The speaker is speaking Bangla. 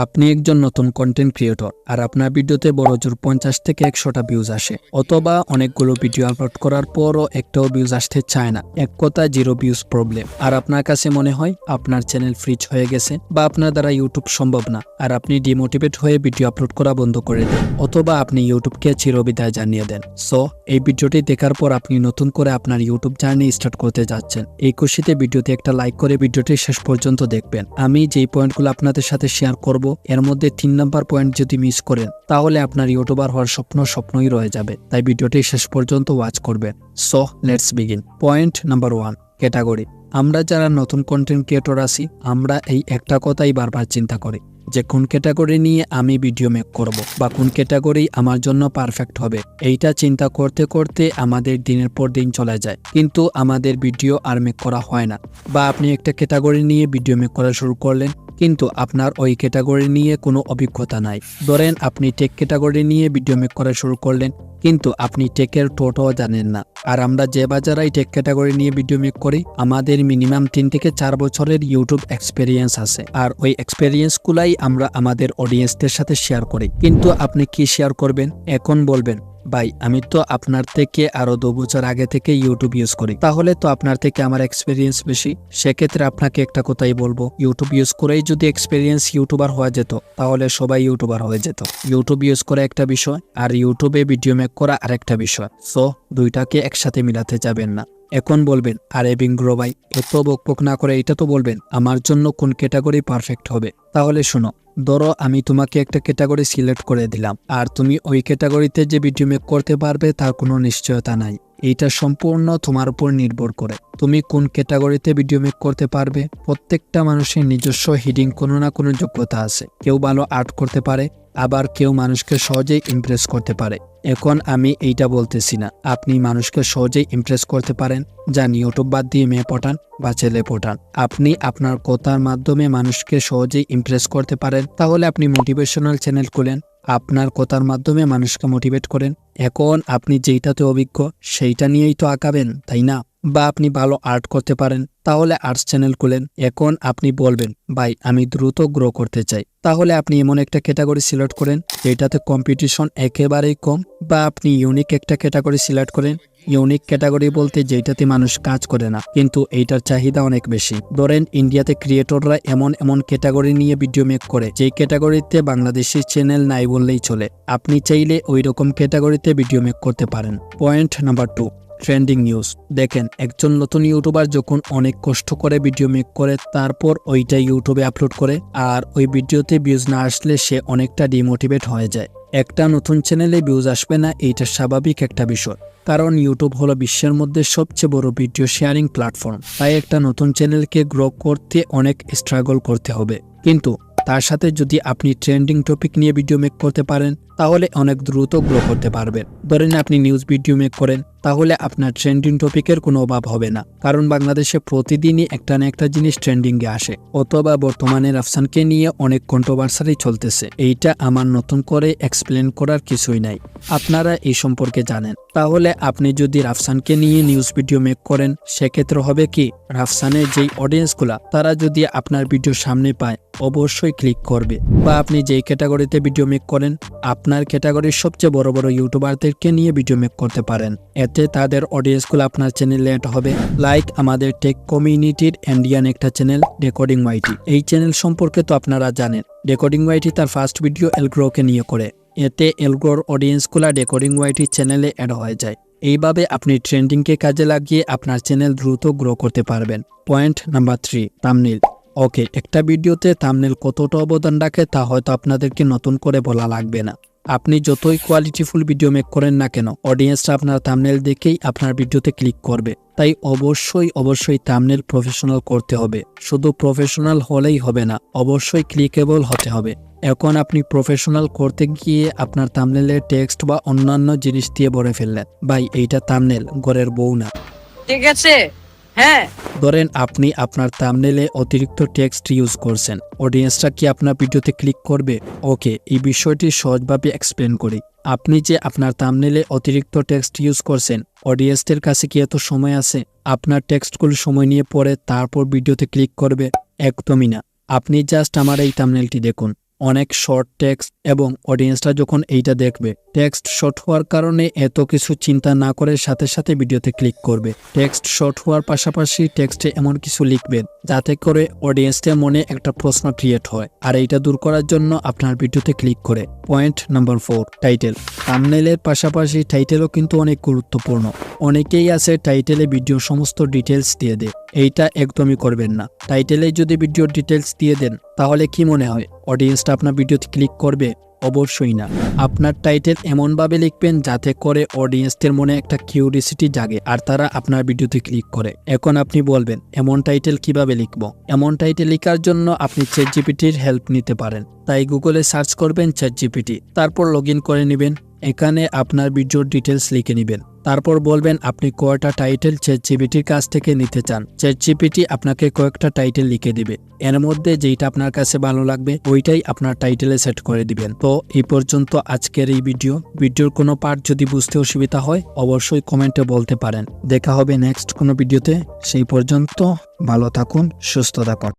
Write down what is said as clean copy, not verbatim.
আপনি একজন নতুন কন্টেন্ট ক্রিয়েটর আর আপনার ভিডিওতে বড়জোর 50 থেকে 100টা ভিউজ আসে, অথবা অনেকগুলো ভিডিও আপলোড করার পরও একটাও ভিউজ আসতে চায় না, এক কথা জিরো ভিউজ প্রবলেম। আর আপনার কাছে মনে হয় আপনার চ্যানেল ফ্রিজ হয়ে গেছে বা আপনার দ্বারা ইউটিউব সম্ভব না, আর আপনি ডিমোটিভেট হয়ে ভিডিও আপলোড করা বন্ধ করে দেন, অথবা আপনি ইউটিউবকে চিরবিদায় জানিয়ে দেন। সো এই ভিডিওটি দেখার পর আপনি নতুন করে আপনার ইউটিউব জার্নি স্টার্ট করতে যাচ্ছেন। এই খুশিতে ভিডিওতে একটা লাইক করে ভিডিওটি শেষ পর্যন্ত দেখবেন। আমি যেই পয়েন্টগুলো আপনাদের সাথে শেয়ার করব, এর মধ্যে 3 নাম্বার পয়েন্ট যদি মিস করেন তাহলে আপনার ইউটিউবার হওয়ার স্বপ্নই রয়ে যাবে। তাই ভিডিওটি শেষ পর্যন্ত ওয়াচ করবেন। So let's begin. Point number 1, category. আমরা যারা নতুন কন্টেন্ট ক্রিয়েটর আছি, আমরা এই একটা কথাই বারবার চিন্তা করি যে কোন ক্যাটাগরি নিয়ে আমি ভিডিও মেক করব বা কোন ক্যাটাগরি আমার জন্য পারফেক্ট হবে। এইটা চিন্তা করতে করতে আমাদের দিনের পর দিন চলে যায়, কিন্তু আমাদের ভিডিও আর মেক করা হয় না। বা আপনি একটা ক্যাটাগরি নিয়ে ভিডিও মেক করা শুরু করলেন, কিন্তু আপনার ওই ক্যাটাগরি নিয়ে কোনো অভিজ্ঞতা নাই। ধরেন আপনি টেক ক্যাটাগরি নিয়ে ভিডিও মেক করা শুরু করলেন, কিন্তু আপনি টেকের টোটাও জানেন না। আর আমরা যে বাজারাই টেক ক্যাটাগরি নিয়ে ভিডিও মেক করি, আমাদের মিনিমাম 3 থেকে 4 বছরের ইউটিউব এক্সপেরিয়েন্স আছে, আর ওই এক্সপেরিয়েন্সগুলাই আমরা আমাদের অডিয়েন্সদের সাথে শেয়ার করি। কিন্তু আপনি কি শেয়ার করবেন? এখন বলবেন, ভাই আমি তো আপনার থেকে আরো 2 বছর আগে থেকে ইউটিউব ইউজ করি, তাহলে তো আপনার থেকে আমার এক্সপেরিয়েন্স বেশি। সেক্ষেত্রে আপনাকে একটা কথাই বলবো, ইউটিউব ইউজ করেই যদি এক্সপেরিয়েন্স ইউটিউবার হওয়া যেত তাহলে সবাই ইউটিউবার হয়ে যেত। ইউটিউব ইউজ করা একটা বিষয়, আর ইউটিউবে ভিডিও মেক করা আরেকটা বিষয়। সো দুইটাকে একসাথে মিলাতে যাবেন না। এখন বলবেন, আরে বিংগ্রো ভাই এত বকবক না করে এটা তো বলবেন আমার জন্য কোন ক্যাটাগরি পারফেক্ট হবে। তাহলে শোনো, ধরো আমি তোমাকে একটা ক্যাটাগরি সিলেক্ট করে দিলাম, আর তুমি ওই ক্যাটাগরিতে যে ভিডিও মেক করতে পারবে তার কোনো নিশ্চয়তা নাই। এইটা সম্পূর্ণ তোমার উপর নির্ভর করে তুমি কোন ক্যাটাগরিতে ভিডিও মেক করতে পারবে। প্রত্যেকটা মানুষের নিজস্ব হিডিং কোনো না কোনো যোগ্যতা আছে। কেউ ভালো আর্ট করতে পারে, আবার কেউ মানুষকে সহজেই ইমপ্রেস করতে পারে। এখন আমি এইটা বলতেছি না আপনি মানুষকে সহজেই ইমপ্রেস করতে পারেন, যান ইউটিউব বাদ দিয়ে মেয়ে পটান বা ছেলে পটান। আপনি আপনার কথার মাধ্যমে মানুষকে সহজেই ইমপ্রেস করতে পারেন, তাহলে আপনি মোটিভেশনাল চ্যানেল খুলেন, আপনার কথার মাধ্যমে মানুষকে মোটিভেট করেন। এখন আপনি যেইটাতে অভিজ্ঞ সেইটা নিয়েই তো আঁকাবেন, তাই না? বা আপনি ভালো আর্ট করতে পারেন, তাহলে আর্টস চ্যানেল খুলেন। এখন আপনি বলবেন, ভাই আমি দ্রুত গ্রো করতে চাই, তাহলে আপনি এমন একটা ক্যাটাগরি সিলেক্ট করেন যেটাতে কম্পিটিশন একেবারেই কম। বা আপনি ইউনিক একটা ক্যাটাগরি সিলেক্ট করেন। ইউনিক ক্যাটাগরি বলতে যেটাতে মানুষ কাজ করে না, কিন্তু এইটার চাহিদা অনেক বেশি। ধরেন ইন্ডিয়াতে ক্রিয়েটররা এমন ক্যাটাগরি নিয়ে ভিডিও মেক করে যেই ক্যাটাগরিতে বাংলাদেশি চ্যানেল নাই বললেই চলে। আপনি চাইলে ওই রকম ক্যাটাগরিতে ভিডিও মেক করতে পারেন। Point number 2, trending news. দেখেন, একজন নতুন ইউটিউবার যখন অনেক কষ্ট করে ভিডিও মেক করে তারপর ওইটা ইউটিউবে আপলোড করে, আর ওই ভিডিওতে ভিউজ না আসলে সে অনেকটা ডিমোটিভেট হয়ে যায়। একটা নতুন চ্যানেলে ভিউজ আসবে না, এইটা স্বাভাবিক একটা বিষয়, কারণ ইউটিউব হলো বিশ্বের মধ্যে সবচেয়ে বড় ভিডিও শেয়ারিং প্ল্যাটফর্ম। তাই একটা নতুন চ্যানেলকে গ্রো করতে অনেক স্ট্রাগল করতে হবে। কিন্তু তার সাথে যদি আপনি ট্রেন্ডিং টপিক নিয়ে ভিডিও মেক করতে পারেন তাহলে অনেক দ্রুত গ্রো করতে পারবেন। ধরেন আপনি নিউজ ভিডিও মেক করেন, তাহলে আপনার ট্রেন্ডিং টপিকের কোনো অভাব হবে না, কারণ বাংলাদেশে প্রতিদিনই একটা না একটা জিনিস ট্রেন্ডিংয়ে আসে। অথবা বর্তমানে রাফসানকে নিয়ে অনেক কন্ট্রোভার্সারি চলতেছে, এইটা আমার নতুন করে এক্সপ্লেন করার কিছুই নাই, আপনারা এই সম্পর্কে জানেন। তাহলে আপনি যদি রাফসানকে নিয়ে নিউজ ভিডিও মেক করেন, সেক্ষেত্রে হবে কি, রাফসানের যেই অডিয়েন্সগুলা তারা যদি আপনার ভিডিও সামনে পায় অবশ্যই ক্লিক করবে। বা আপনি যেই ক্যাটাগরিতে ভিডিও মেক করেন, আপনার ক্যাটাগরির সবচেয়ে বড় বড় ইউটিউবারদেরকে নিয়ে ভিডিও মেক করতে পারেন, এতে তাদের অডিয়েন্সগুলো আপনার চ্যানেলে অ্যাড হবে। লাইক আমাদের টেক কমিউনিটির ইন্ডিয়ান একটা চ্যানেল ডেকোডিং ওয়াইটি, এই চ্যানেল সম্পর্কে তো আপনারা জানেন। ডেকোডিং ওয়াইটি তার ফার্স্ট ভিডিও এলগ্রোকে নিয়ে করে, এতে এলগ্রোর অডিয়েন্সগুলা ডেকোডিং ওয়াইটি চ্যানেলে অ্যাড হয়ে যায়। এইভাবে আপনি ট্রেন্ডিংকে কাজে লাগিয়ে আপনার চ্যানেল দ্রুত গ্রো করতে পারবেন। Point number 3, thumbnail. ওকে, একটা ভিডিওতে থাম্বনেইল কতটা অবদান রাখে তা হয়তো আপনাদেরকে নতুন করে বলা লাগবে না। আপনি যতই কোয়ালিটিফুল ভিডিও মেক করেন না কেন, অডিয়েন্সরা আপনার থাম্বনেইল দেখেই আপনার ভিডিওতে ক্লিক করবে। তাই অবশ্যই থাম্বনেইল প্রফেশনাল করতে হবে। শুধু প্রফেশনাল হলেই হবে না, অবশ্যই ক্লিকেবল হতে হবে। এখন আপনি প্রফেশনাল করতে গিয়ে আপনার থাম্বনেইলের টেক্সট বা অন্যান্য জিনিস দিয়ে ভরে ফেললেন, ভাই এইটা থাম্বনেইল, ঘরের বউ না। ঠিক আছে, হ্যাঁ। ধরেন আপনি আপনার থাম্বনেইলে অতিরিক্ত টেক্সট ইউজ করছেন, অডিয়েন্সরা কি আপনার ভিডিওতে ক্লিক করবে? ওকে, এই বিষয়টি সহজভাবে এক্সপ্লেন করি। আপনি যে আপনার থাম্বনেইলে অতিরিক্ত টেক্সট ইউজ করছেন, অডিয়েন্সদের কাছে কি এত সময় আছে আপনার টেক্সটগুলো সময় নিয়ে পড়ে তারপর ভিডিওতে ক্লিক করবে? একদমই না। আপনি জাস্ট আমার এই থাম্বনেইলটি দেখুন, অনেক শর্ট টেক্সট এবং অডিয়েন্সটা যখন এইটা দেখবে, টেক্সট শর্ট হওয়ার কারণে এত কিছু চিন্তা না করে সাথে সাথে ভিডিওতে ক্লিক করবে। টেক্সট শর্ট হওয়ার পাশাপাশি টেক্সটে এমন কিছু লিখবেন যাতে করে অডিয়েন্সদের মনে একটা প্রশ্ন ক্রিয়েট হয়, আর এইটা দূর করার জন্য আপনার ভিডিওতে ক্লিক করে। Point number 4, title. থাম্বনেইলের পাশাপাশি টাইটেলও কিন্তু অনেক গুরুত্বপূর্ণ। অনেকেই আছে টাইটেলে ভিডিওর সমস্ত ডিটেলস দিয়ে দেয়, এইটা একদমই করবেন না। টাইটেলে যদি ভিডিওর ডিটেলস দিয়ে দেন তাহলে কি মনে হয় অডিয়েন্সটা আপনার ভিডিওতে ক্লিক করবে? অবশ্যই না। আপনার টাইটেল এমনভাবে লিখবেন যাতে করে অডিয়েন্সদের মনে একটা কিউরিওসিটি জাগে আর তারা আপনার ভিডিওতে ক্লিক করে। এখন আপনি বলবেন এমন টাইটেল কিভাবে লিখব? এমন টাইটেল লেখার জন্য আপনি চ্যাটজিপিটির হেল্প নিতে পারেন। তাই গুগলে সার্চ করবেন চ্যাটজিপিটি, তারপর লগ ইন করে নেবেন। এখানে আপনার ভিডিওর ডিটেলস লিখে নেবেন, তারপর বলবেন আপনি কয়টা টাইটেল চ্যাটজিপিটির কাছ থেকে নিতে চান। চ্যাটজিপিটি আপনাকে কয়েকটা টাইটেল লিখে দিবে, এর মধ্যে যেইটা আপনার কাছে ভালো লাগবে ওইটাই আপনার টাইটেলে সেট করে দিবেন। তো এই পর্যন্ত আজকের এই ভিডিওর কোনো পার্ট যদি বুঝতে অসুবিধা হয় অবশ্যই কমেন্টে বলতে পারেন। দেখা হবে নেক্সট কোনো ভিডিওতে। সেই পর্যন্ত ভালো থাকুন, সুস্থ থাকুন।